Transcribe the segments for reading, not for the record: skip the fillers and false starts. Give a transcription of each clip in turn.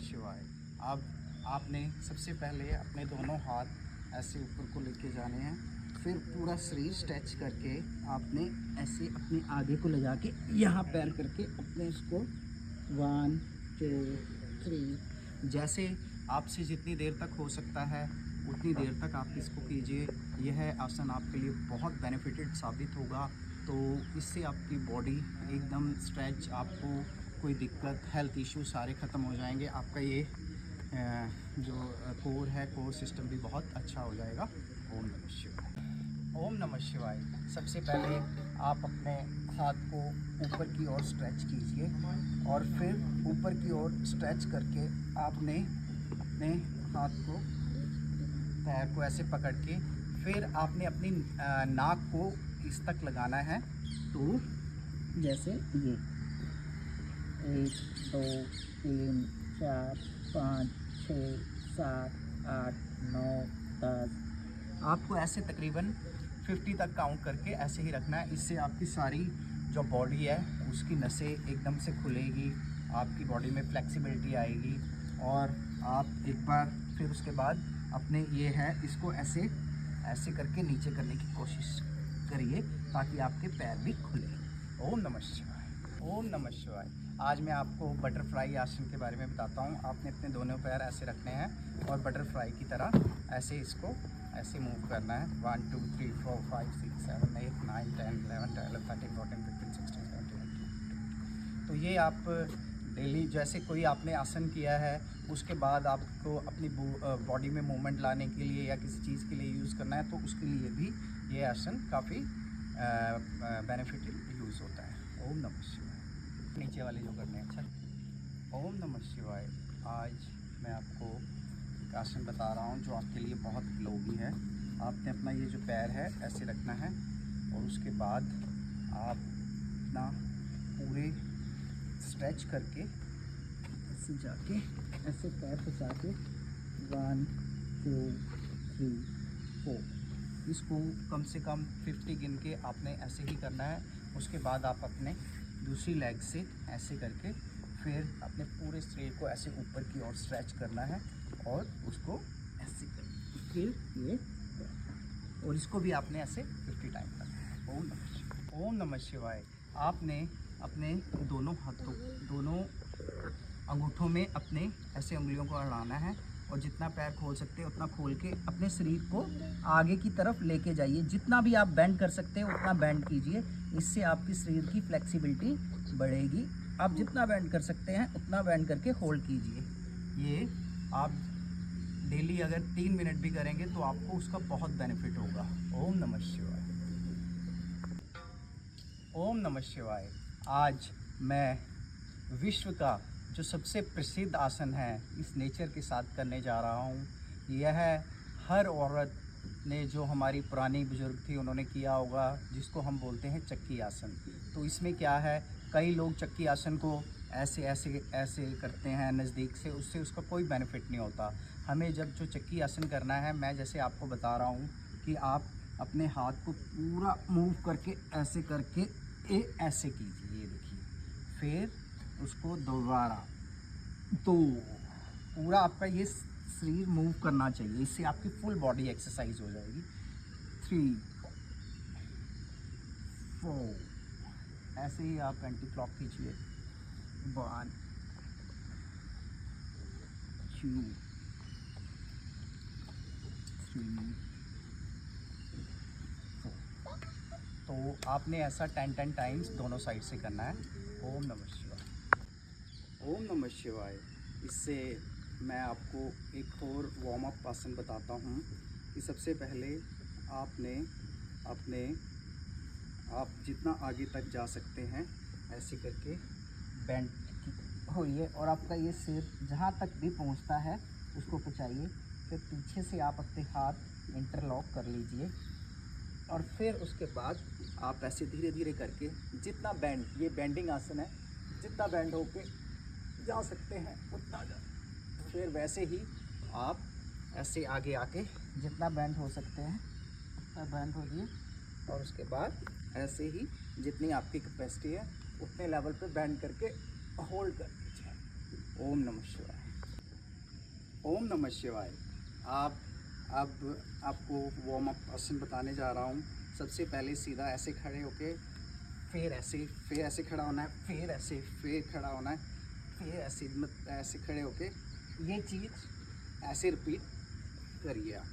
शिवाय। अब आपने सबसे पहले अपने दोनों हाथ ऐसे ऊपर को लेके जाने हैं, फिर पूरा शरीर स्ट्रेच करके आपने ऐसे अपने आगे को ले जाके यहाँ पैर करके अपने इसको 1 2 3 जैसे आपसे जितनी देर तक हो सकता है उतनी देर तक आप इसको कीजिए। यह आसन आपके लिए बहुत बेनिफिटेड साबित होगा। तो इससे आपकी बॉडी एकदम स्ट्रेच, आपको कोई दिक्कत, हेल्थ इश्यू सारे ख़त्म हो जाएंगे। आपका ये जो कोर है, कोर सिस्टम भी बहुत अच्छा हो जाएगा। ओम नमः शिवाय। ओम नमः शिवाय। सबसे पहले आप अपने हाथ को ऊपर की ओर स्ट्रेच कीजिए और फिर ऊपर की ओर स्ट्रेच करके आपने अपने हाथ को, पैर को ऐसे पकड़ के फिर आपने अपनी नाक को इस तक लगाना है। तो जैसे ये 1 2 3 4 5 6 7 8 9 10 आपको ऐसे तकरीबन 50 तक काउंट करके ऐसे ही रखना है। इससे आपकी सारी जो बॉडी है उसकी नसें एकदम से खुलेगी, आपकी बॉडी में फ्लेक्सिबिलिटी आएगी और आप एक बार फिर उसके बाद अपने ये है इसको ऐसे ऐसे करके नीचे करने की कोशिश करिए ताकि आपके पैर भी खुले। ओम नमः शिवाय। ओम नमः शिवाय। आज मैं आपको बटरफ्लाई आसन के बारे में बताता हूँ। आपने अपने दोनों पैर ऐसे रखने हैं और बटरफ्लाई की तरह ऐसे इसको ऐसे मूव करना है। 1 2 3 4 5 6 7 8 9 10 11 12 13 14 15 16 17 18। तो ये आप डेली जैसे कोई आपने आसन किया है उसके बाद आपको अपनी बॉडी में मूवमेंट लाने के लिए या किसी चीज़ के लिए यूज़ करना है तो उसके लिए भी ये आसन काफ़ी बेनिफिशियल यूज़ होता है। ओम नमः शिवाय। नीचे वाले जो करने हैं। अच्छा, ओम नमः शिवाय। आज मैं आपको एक आसन बता रहा हूँ जो आपके लिए बहुत उपयोगी है। आपने अपना ये जो पैर है ऐसे रखना है और उसके बाद आप अपना पूरे स्ट्रेच करके ऐसे जाके ऐसे पैर फंसा के 1 2 3 4 इसको कम से कम 50 गिन के आपने ऐसे ही करना है। उसके बाद आप अपने दूसरी लेग से ऐसे करके फिर अपने पूरे शरीर को ऐसे ऊपर की ओर स्ट्रेच करना है और उसको ऐसे करके फिर ये और इसको भी आपने ऐसे 50 टाइम करना है। ओम नमः शिवाय। ओम नमः शिवाय। आपने अपने दोनों हाथों, दोनों अंगूठों में अपने ऐसे उंगलियों को अड़ाना है और जितना पैर खोल सकते हैं उतना खोल के अपने शरीर को आगे की तरफ लेके जाइए। जितना भी आप बेंड कर सकते हैं उतना बेंड कीजिए। इससे आपकी शरीर की फ्लेक्सिबिलिटी बढ़ेगी। आप जितना बेंड कर सकते हैं उतना बेंड करके होल्ड कीजिए। ये आप डेली अगर 3 मिनट भी करेंगे तो आपको उसका बहुत बेनिफिट होगा। ओम नमः शिवाय। ओम नमः शिवाय। आज मैं विश्व का जो सबसे प्रसिद्ध आसन है इस नेचर के साथ करने जा रहा हूँ। यह हर औरत ने, जो हमारी पुरानी बुजुर्ग थी, उन्होंने किया होगा, जिसको हम बोलते हैं चक्की आसन। तो इसमें क्या है, कई लोग चक्की आसन को ऐसे ऐसे ऐसे करते हैं नज़दीक से, उससे उसका कोई बेनिफिट नहीं होता। हमें जब जो चक्की आसन करना है, मैं जैसे आपको बता रहा हूँ कि आप अपने हाथ को पूरा मूव करके ऐसे करके ऐसे कीजिए, ये देखिए, फिर उसको दोबारा, तो पूरा आपका ये शरीर मूव करना चाहिए। इससे आपकी फुल बॉडी एक्सरसाइज हो जाएगी। 3 4 ऐसे ही आप एंटी क्लॉक खींचिए। 1 2 3 4। तो आपने ऐसा 10 टाइम्स दोनों साइड से करना है। ओम नमः शिवाय। ओम नमः शिवाय। इससे मैं आपको एक और वार्म अप आसन बताता हूँ कि सबसे पहले आपने आप जितना आगे तक जा सकते हैं ऐसे करके बेंड होइए और आपका ये सिर जहाँ तक भी पहुँचता है उसको पहुँचाइए। फिर पीछे से आप अपने हाथ इंटरलॉक कर लीजिए और फिर उसके बाद आप ऐसे धीरे धीरे करके जितना बेंड, ये बेंडिंग आसन है, जितना बेंड होके जा सकते हैं उतना जा। फिर वैसे ही आप ऐसे आगे आके जितना बेंड हो सकते हैं उतना बेंड होइए और उसके बाद ऐसे ही जितनी आपकी कैपेसिटी है उतने लेवल पे बेंड करके होल्ड कर दीजिए। ओम नमः शिवाय। ओम नमः शिवाय। आप अब आपको वार्म अप आसन बताने जा रहा हूँ। सबसे पहले सीधा ऐसे खड़े होके फिर ऐसे खड़ा होना है, फिर खड़ा होना है, फिर ऐसे खड़े होके ये चीज़ ऐसे रिपीट करिए आप।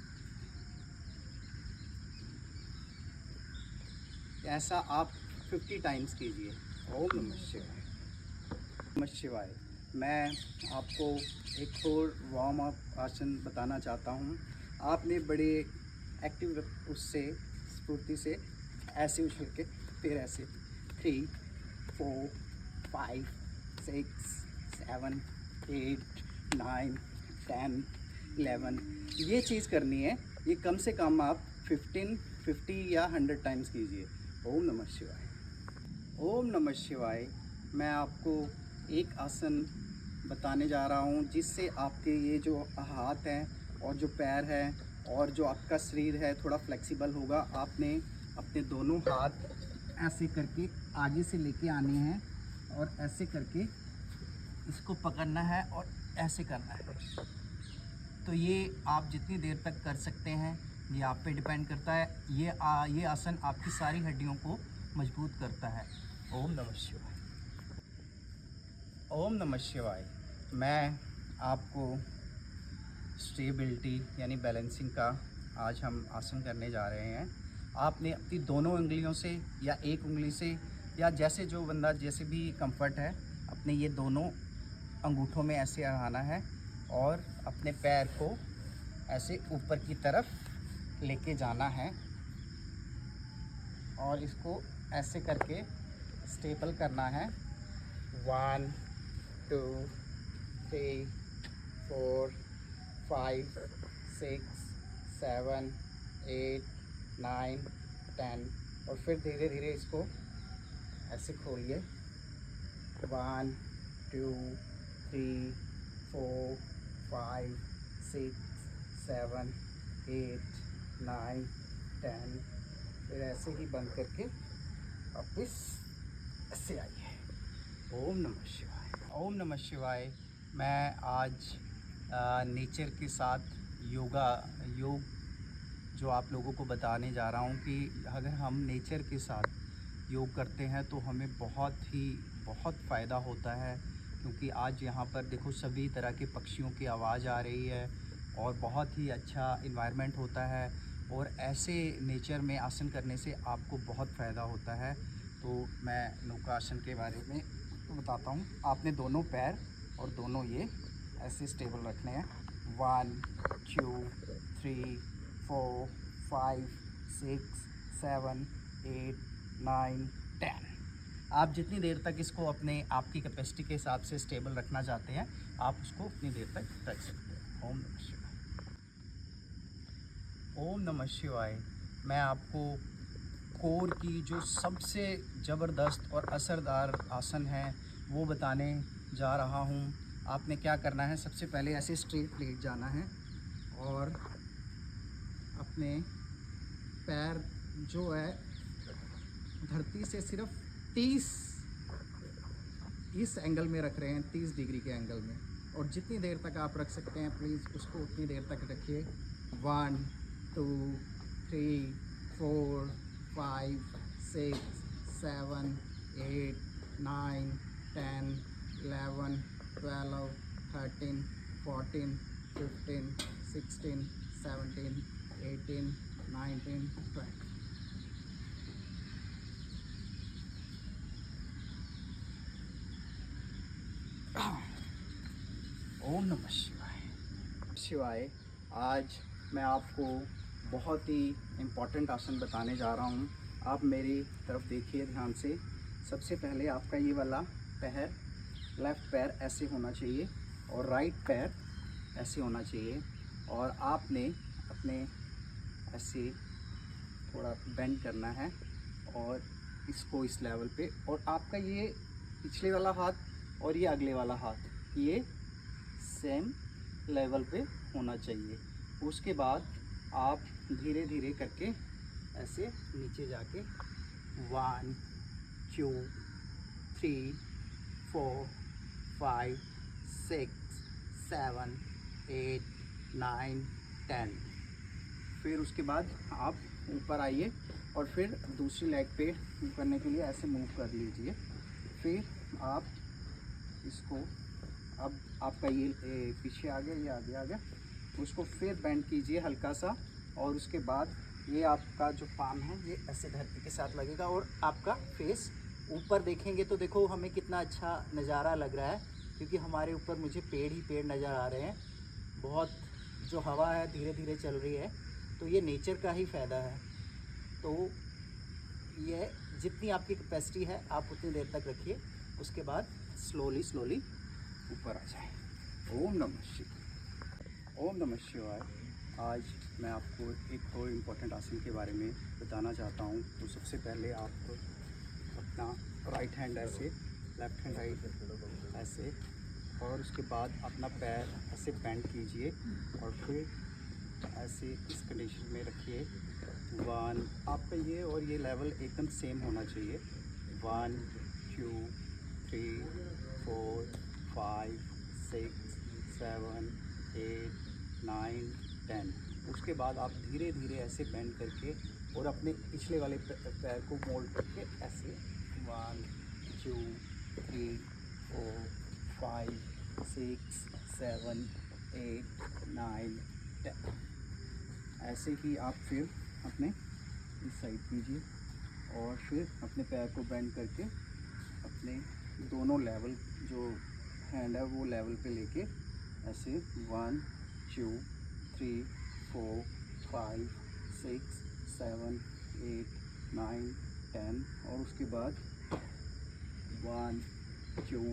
ऐसा आप 50 टाइम्स कीजिए। ओम नमः शिवाय। नमः शिवाय। मैं आपको एक और वार्म अप आसन बताना चाहता हूँ। आपने बड़े एक्टिव उससे स्फूर्ति से ऐसे उछल के फिर ऐसे 3 4 5 6 7 8 9 10 11 ये चीज़ करनी है। ये कम से कम आप 50 या 100 टाइम्स कीजिए। ओम नमः शिवाय। ओम नमः शिवाय। मैं आपको एक आसन बताने जा रहा हूँ जिससे आपके ये जो हाथ हैं और जो पैर हैं और जो आपका शरीर है थोड़ा फ्लेक्सिबल होगा। आपने अपने दोनों हाथ ऐसे करके आगे से लेके आने हैं और ऐसे करके इसको पकड़ना है और ऐसे करना है। तो ये आप जितनी देर तक कर सकते हैं ये आप पे डिपेंड करता है। ये आसन आपकी सारी हड्डियों को मजबूत करता है। ओम नमः शिवाय। ओम नमः शिवाय। मैं आपको स्टेबिलिटी यानी बैलेंसिंग का आज हम आसन करने जा रहे हैं। आपने अपनी दोनों उंगलियों से या एक उंगली से या जैसे जो बंदा जैसे भी कंफर्ट है अपने ये दोनों अंगूठों में ऐसे अड़ाना है और अपने पैर को ऐसे ऊपर की तरफ लेके जाना है और इसको ऐसे करके स्टेबल करना है। 1 2 3 4 5 6 7 8 9 10 और फिर धीरे धीरे इसको ऐसे खोलिए। 1 2 3 4 5 6 7 8 9 10 फिर ऐसे ही बंद करके वापस ऐसे आइए। ओम नमः शिवाय। ओम नमः शिवाय। मैं आज नेचर के साथ योग जो आप लोगों को बताने जा रहा हूँ कि अगर हम नेचर के साथ योग करते हैं तो हमें बहुत फ़ायदा होता है। क्योंकि आज यहाँ पर देखो सभी तरह के पक्षियों की आवाज़ आ रही है और बहुत ही अच्छा इन्वायरमेंट होता है और ऐसे नेचर में आसन करने से आपको बहुत फ़ायदा होता है। तो मैं नौकासन के बारे में बताता हूँ। आपने दोनों पैर और दोनों ये ऐसे स्टेबल रखने हैं। 1 2 3 4 5 6 7 8 9 10। आप जितनी देर तक इसको अपने आपकी कैपेसिटी के हिसाब से स्टेबल रखना चाहते हैं आप उसको उतनी देर तक रख सकते हैं। ओम नमः शिवाय। ओम नमः शिवाय। मैं आपको कोर की जो सबसे ज़बरदस्त और असरदार आसन है वो बताने जा रहा हूँ। आपने क्या करना है, सबसे पहले ऐसे स्ट्रेट लेट जाना है और अपने पैर जो है धरती से सिर्फ 30 इस एंगल में रख रहे हैं, 30 डिग्री के एंगल में। और जितनी देर तक आप रख सकते हैं प्लीज़ उसको उतनी देर तक रखिए। 1 2 3 4 5 6 7 8 9 10 11 12 13 14 15 16 17 18 19 20। ओम नमः शिवाय। शिवाय। आज मैं आपको बहुत ही इम्पोर्टेंट आसन बताने जा रहा हूँ। आप मेरी तरफ देखिए ध्यान से। सबसे पहले आपका ये वाला पैर, लेफ़्ट पैर ऐसे होना चाहिए और राइट पैर ऐसे होना चाहिए और आपने अपने ऐसे थोड़ा बेंड करना है और इसको इस लेवल पे, और आपका ये पिछले वाला हाथ और ये अगले वाला हाथ ये सेम लेवल पे होना चाहिए। उसके बाद आप धीरे धीरे करके ऐसे नीचे जाके 1 2 3 4 5 6 7 8 9 10। फिर उसके बाद आप ऊपर आइए और फिर दूसरी लेग पे करने के लिए ऐसे मूव कर लीजिए। फिर आप इसको, अब आपका ये पीछे आ गया, ये आगे आ गया, उसको फिर बेंड कीजिए हल्का सा, और उसके बाद ये आपका जो पाम है ये ऐसे धरती के साथ लगेगा और आपका फेस ऊपर देखेंगे तो देखो हमें कितना अच्छा नज़ारा लग रहा है, क्योंकि हमारे ऊपर मुझे पेड़ ही पेड़ नज़र आ रहे हैं। बहुत जो हवा है धीरे धीरे चल रही है, तो ये नेचर का ही फ़ायदा है। तो ये जितनी आपकी कैपेसिटी है आप उतनी देर तक रखिए, उसके बाद स्लोली स्लोली ऊपर आ जाए। ओम नमः शिवाय। ओम नमः शिवाय। आज मैं आपको एक और इम्पोर्टेंट आसन के बारे में बताना चाहता हूँ। तो सबसे पहले आप अपना राइट हैंड ऐसे, लेफ्ट हैंड राइट ऐसे, और उसके बाद अपना पैर ऐसे बेंड कीजिए और फिर ऐसे इस कंडीशन में रखिए। 1, आपका ये और ये लेवल एकदम सेम होना चाहिए। 1 2 3 4 5 6 7 8 9 10। उसके बाद आप धीरे धीरे ऐसे बेंड करके और अपने पिछले वाले पैर को मोल्ड करके ऐसे 1 2 3 4 5 6 7 8 9 10। ऐसे ही आप फिर अपने इस साइड कीजिए और फिर अपने पैर को बेंड करके अपने दोनों लेवल जो हैंड है वो लेवल पे लेके ऐसे 1 2 3 4 5 6 7 8 9 10, और उसके बाद 1 2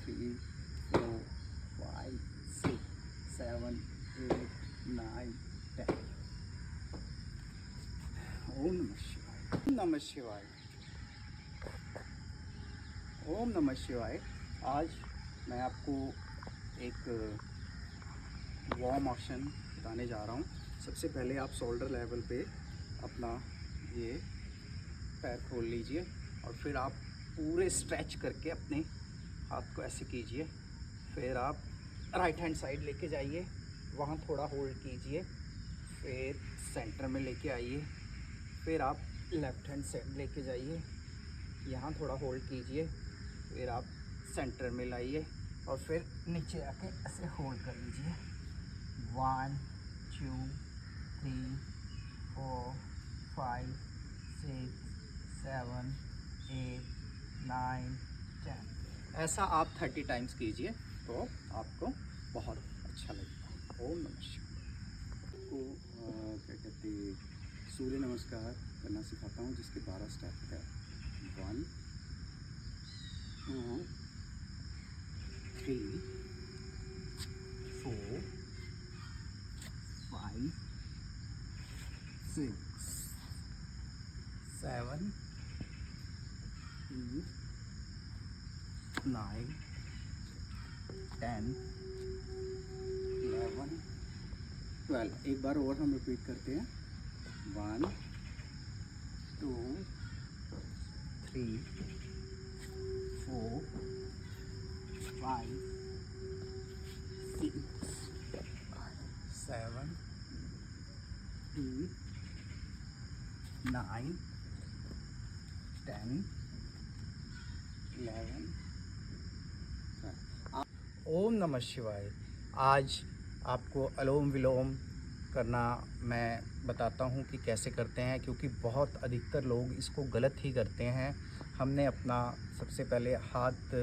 3 4 5 6 7 8 9 10। ओम नमः शिवाय। ओम नमः शिवाय। ओम नमः शिवाय। आज मैं आपको एक वार्म आसन बताने जा रहा हूँ। सबसे पहले आप शोल्डर लेवल पे अपना ये पैर खोल लीजिए और फिर आप पूरे स्ट्रेच करके अपने हाथ को ऐसे कीजिए। फिर आप राइट हैंड साइड लेके जाइए, वहाँ थोड़ा होल्ड कीजिए, फिर सेंटर में लेके आइए, फिर आप लेफ़्ट हैंड साइड लेके जाइए, यहाँ थोड़ा होल्ड कीजिए, फिर आप सेंटर में लाइए और फिर नीचे आके ऐसे होल्ड कर लीजिए। 1 2 3 4 5 6 7 8 9 10। ऐसा आप 30 टाइम्स कीजिए तो आपको बहुत अच्छा लगेगा। ओम नमः शिवाय। को क्या कहते हैं, सूर्य नमस्कार करना सिखाता हूँ, जिसके 12 स्टेप है। 1 2 3 4 5 6 7 8 9 10 11 12। एक बार और हम रिपीट करते हैं। 1 2 3 4 5 6 7 8 9 10 11। ओम नमः शिवाय। आज आपको अनुलोम विलोम करना मैं बताता हूँ कि कैसे करते हैं, क्योंकि बहुत अधिकतर लोग इसको गलत ही करते हैं। हमने अपना सबसे पहले हाथ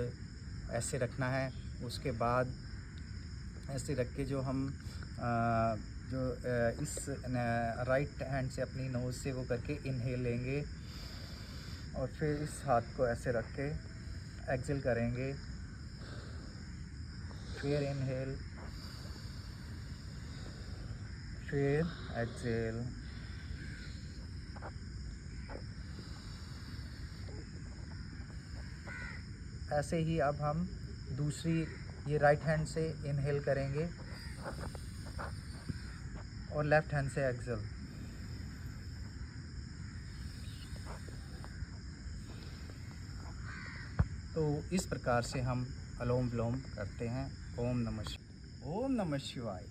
ऐसे रखना है, उसके बाद ऐसे रख के जो हम इस राइट हैंड से अपनी नोज़ से वो करके इनहेल लेंगे और फिर इस हाथ को ऐसे रख के एक्सेल करेंगे। फिर इनहेल, फिर एक्सेल। ऐसे ही अब हम दूसरी ये राइट हैंड से इनहेल करेंगे और लेफ़्ट हैंड से एक्सेल। तो इस प्रकार से हम अनुलोम विलोम करते हैं। ओम नमः शिवाय। ओम नमः शिवाय।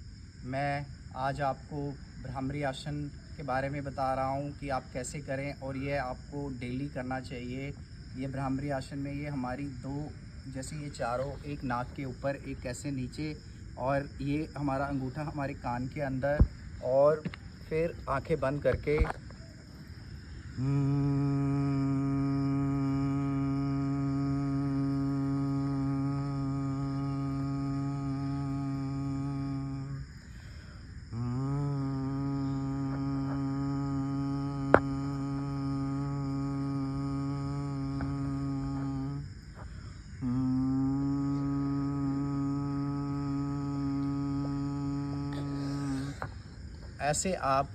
मैं आज आपको भ्रामरी आसन के बारे में बता रहा हूँ कि आप कैसे करें और ये आपको डेली करना चाहिए। ये भ्रामरी आसन में ये हमारी दो, जैसे ये चारों, एक नाक के ऊपर, एक ऐसे नीचे, और ये हमारा अंगूठा हमारे कान के अंदर, और फिर आंखें बंद करके ऐसे आप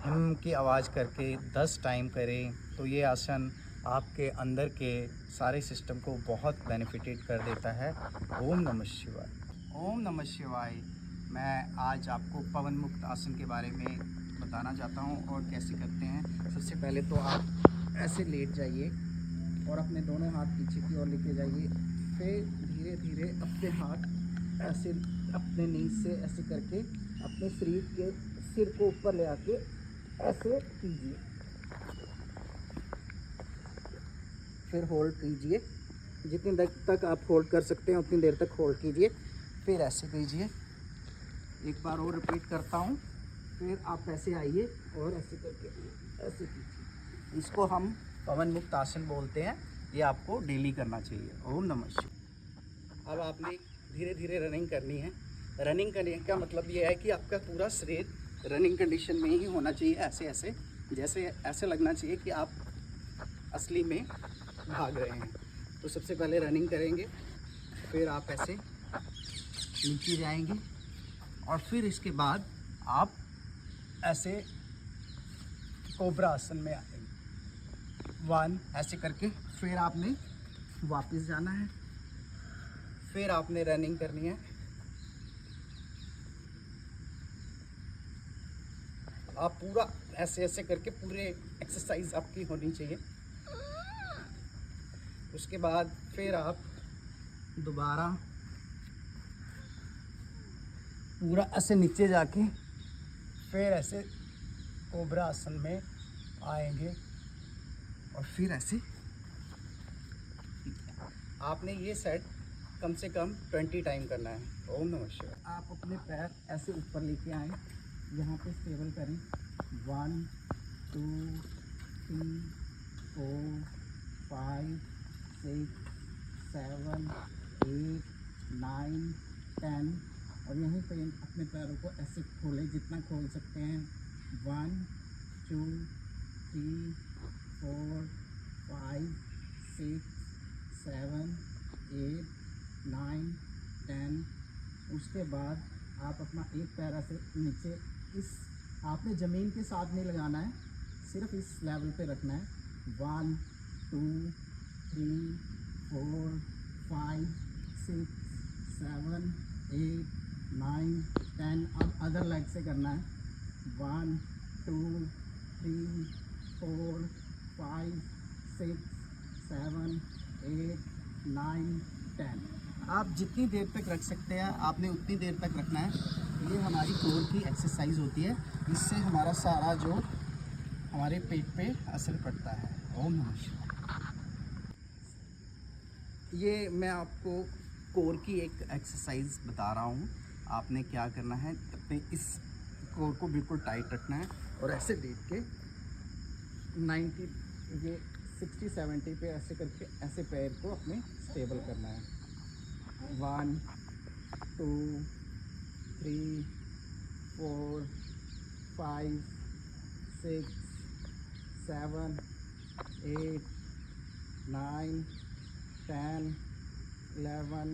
हम की आवाज़ करके 10 टाइम करें तो ये आसन आपके अंदर के सारे सिस्टम को बहुत बेनिफिटेड कर देता है। ओम नमः शिवाय। ओम नमः शिवाय। मैं आज आपको पवन मुक्त आसन के बारे में बताना चाहता हूँ और कैसे करते हैं। सबसे पहले तो आप ऐसे लेट जाइए और अपने दोनों हाथ पीछे की ओर लेके जाइए। फिर धीरे धीरे अपने हाथ ऐसे अपने नीज से ऐसे करके अपने शरीर के सिर को ऊपर ले आके ऐसे कीजिए। फिर होल्ड कीजिए, जितनी देर तक आप होल्ड कर सकते हैं उतनी देर तक होल्ड कीजिए। फिर ऐसे कीजिए, एक बार और रिपीट करता हूँ। फिर आप ऐसे आइए और ऐसे करके ऐसे कीजिए। इसको हम पवन मुक्त आसन बोलते हैं। ये आपको डेली करना चाहिए। ओम नमः शिवाय। अब आपने धीरे धीरे रनिंग करनी है। रनिंग करने का मतलब ये है कि आपका पूरा शरीर रनिंग कंडीशन में ही होना चाहिए। ऐसे ऐसे, जैसे ऐसे लगना चाहिए कि आप असली में भाग रहे हैं। तो सबसे पहले रनिंग करेंगे, फिर आप ऐसे नीचे जाएंगे, और फिर इसके बाद आप ऐसे कोबरा आसन में आएंगे। 1 ऐसे करके फिर आपने वापस जाना है। फिर आपने रनिंग करनी है। आप पूरा ऐसे ऐसे करके पूरे एक्सरसाइज आपकी होनी चाहिए। उसके बाद फिर आप दोबारा पूरा ऐसे नीचे जाके फिर ऐसे कोबरा आसन में आएंगे, और फिर ऐसे आपने ये सेट कम से कम 20 टाइम करना है। ओम नमः शिवाय। आप अपने पैर ऐसे ऊपर लेके आएँ, यहाँ पे स्टेबल करें। 1 2 3 4 5 6 7 8 9 10, और यहीं पे अपने पैरों को ऐसे खोलें जितना खोल सकते हैं। 1 2 3 4 5 6 7 8 9 10। उसके बाद आप अपना एक पैर ऐसे नीचे, इस आपने ज़मीन के साथ नहीं लगाना है, सिर्फ इस लेवल पे रखना है। 1 2 3 4 5 6 7 8 9 10। अब अदर लेग से करना है। 1 2 3 4 5 6 7 8 9 10। आप जितनी देर तक रख सकते हैं आपने उतनी देर तक रखना है। ये हमारी कोर की एक्सरसाइज होती है। इससे हमारा सारा जो हमारे पेट पे असर पड़ता है। ओम नमः शिवाय। ये मैं आपको कोर की एक एक्सरसाइज बता रहा हूँ। आपने क्या करना है, अपने इस कोर को बिल्कुल टाइट रखना है और ऐसे लेट के 90, ये 60-70 पे ऐसे करके ऐसे पैर को अपने स्टेबल करना है। 1 2 3 4 5 6 7 8 9 10 11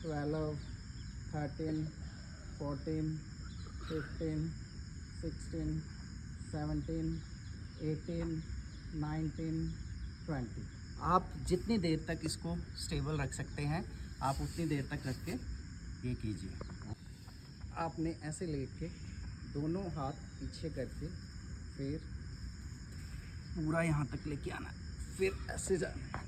12 13 14 15 16 17 18 19 20। आप जितनी देर तक इसको स्टेबल रख सकते हैं आप उतनी देर तक रख के ये कीजिए। आपने ऐसे लेट के दोनों हाथ पीछे करके फिर पूरा यहाँ तक लेके आना है, फिर ऐसे जाना है,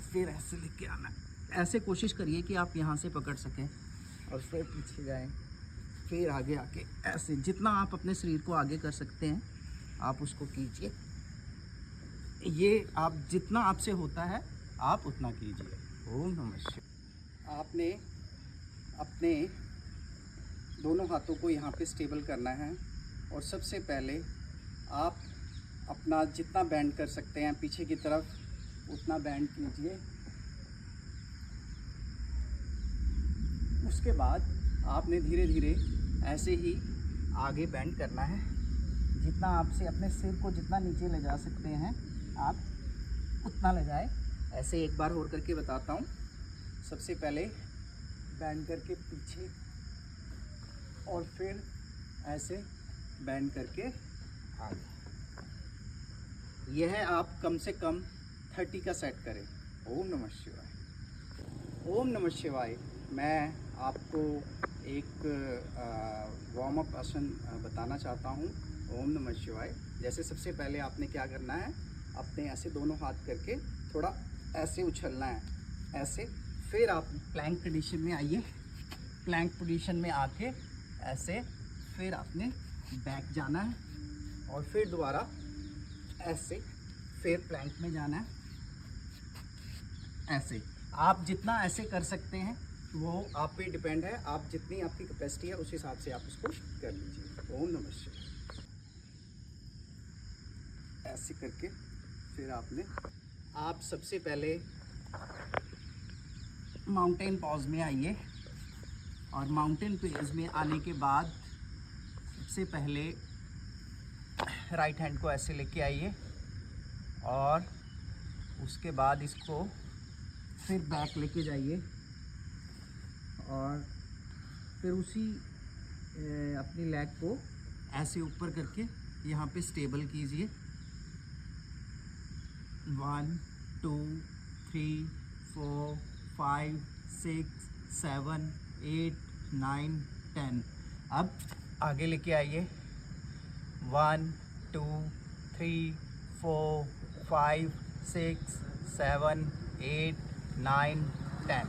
फिर ऐसे लेके आना है। ऐसे कोशिश करिए कि आप यहाँ से पकड़ सकें और फिर पीछे जाएं, फिर आगे आके ऐसे जितना आप अपने शरीर को आगे कर सकते हैं आप उसको कीजिए। ये आप जितना आपसे होता है आप उतना कीजिए। ओम नमः शिवाय। आपने अपने दोनों हाथों को यहाँ पे स्टेबल करना है और सबसे पहले आप अपना जितना बैंड कर सकते हैं पीछे की तरफ उतना बैंड कीजिए। उसके बाद आपने धीरे धीरे ऐसे ही आगे बैंड करना है। जितना आपसे अपने सिर को जितना नीचे ले जा सकते हैं आप उतना ले जाए। ऐसे एक बार और करके बताता हूँ। सबसे पहले बैंड करके पीछे और फिर ऐसे बैंड करके आगे। यह आप कम से कम 30 का सेट करें। ओम नमः शिवाय। ओम नमः शिवाय। मैं आपको एक वार्म अप आसन बताना चाहता हूँ। ओम नमः शिवाय। जैसे सबसे पहले आपने क्या करना है, अपने ऐसे दोनों हाथ करके थोड़ा ऐसे उछलना है, ऐसे। फिर आप प्लैंक कंडीशन में आइए। प्लैंक पोजीशन में आके ऐसे फिर आपने बैक जाना है और फिर दोबारा ऐसे फिर प्लैंक में जाना है। ऐसे आप जितना ऐसे कर सकते हैं वो आप पे डिपेंड है। आप जितनी आपकी कैपेसिटी है उस हिसाब से आप उसको कर लीजिए। ओम नमः शिवाय। ऐसे करके फिर आप सबसे पहले माउंटेन पॉज में आइए और माउंटेन पेज में आने के बाद सबसे पहले राइट हैंड को ऐसे लेके आइए और उसके बाद इसको फिर बैक लेके जाइए और फिर उसी अपनी लेग को ऐसे ऊपर करके यहाँ पे स्टेबल कीजिए। 1 2 3 4 5 6 7 8 9 10। अब आगे लेके आइए। 1 2 3 4 5 6 7 8 9 10।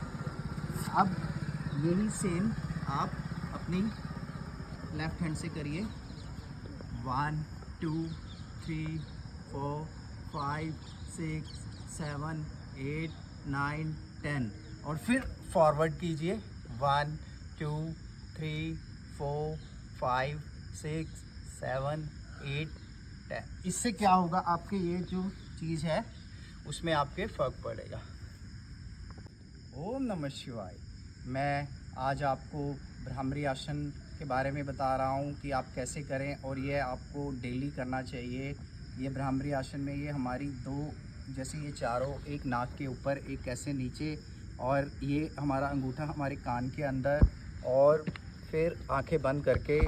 अब यही सेम आप अपनी लेफ्ट हैंड से करिए। 1 2 3 4 5 6 7 8 9 10 और फिर फॉरवर्ड कीजिए। 1 2 3 4 5 6 7 8 10। इससे क्या होगा, आपके ये जो चीज़ है उसमें आपके फ़र्क पड़ेगा। ओम नमः शिवाय। मैं आज आपको भ्रामरी आसन के बारे में बता रहा हूँ कि आप कैसे करें और ये आपको डेली करना चाहिए। ये भ्रामरी आसन में ये हमारी दो, जैसे ये चारों, एक नाक के ऊपर, एक ऐसे नीचे, और ये हमारा अंगूठा हमारे कान के अंदर, और फिर आंखें बंद करके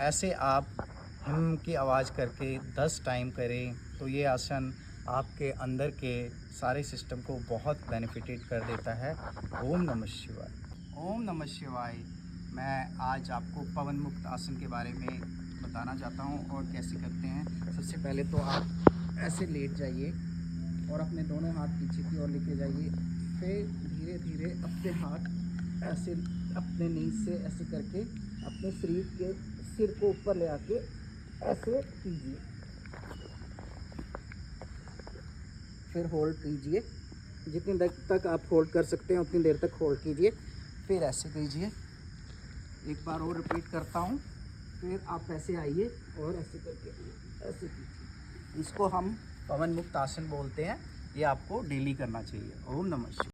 ऐसे आप हम की आवाज़ करके 10 टाइम करें तो ये आसन आपके अंदर के सारे सिस्टम को बहुत बेनिफिटेड कर देता है। ओम नमः शिवाय। ओम नमः शिवाय। मैं आज आपको पवन मुक्त आसन के बारे में बताना चाहता हूँ और कैसे करते हैं। सबसे पहले तो आप ऐसे लेट जाइए और अपने दोनों हाथ पीछे की ओर लेके जाइए। फिर धीरे धीरे अपने हाथ ऐसे अपने नीज से ऐसे करके अपने शरीर के सिर को ऊपर ले आके ऐसे कीजिए। फिर होल्ड कीजिए। जितनी देर तक आप होल्ड कर सकते हैं उतनी देर तक होल्ड कीजिए। फिर ऐसे कीजिए। एक बार और रिपीट करता हूँ। फिर आप ऐसे आइए और ऐसे करके ऐसे कीजिए। इसको हम पवन मुक्त आसन बोलते हैं। ये आपको डेली करना चाहिए। ओम नमः शिवाय।